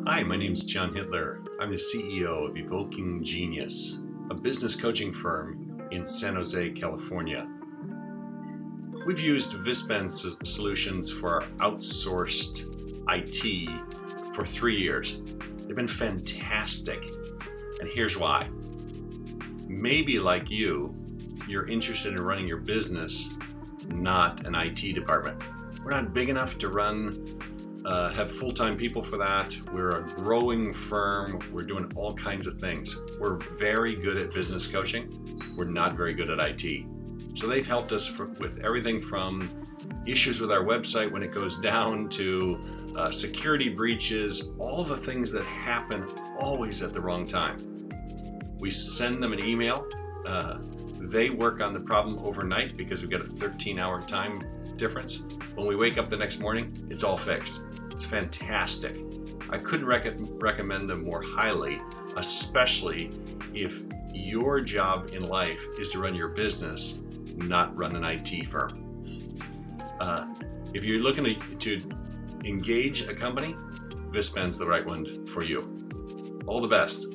Hi, my name is John Hittler. I'm the CEO of Evoking Genius, a business coaching firm in San Jose, California. We've used Vispan solutions for our outsourced IT for 3 years. They've been fantastic, and here's why. Maybe like you're interested in running your business, not an IT department. We're not big enough to have full-time people for that. We're a growing firm. We're doing all kinds of things. We're very good at business coaching. We're not very good at IT. So they've helped us with everything from issues with our website when it goes down to security breaches, all the things that happen always at the wrong time. We send them an email. They work on the problem overnight because we've got a 13-hour time difference. When we wake up the next morning, it's all fixed. It's fantastic. I couldn't recommend them more highly, especially if your job in life is to run your business, not run an IT firm. If you're looking to engage a company, Vispan's the right one for you. All the best.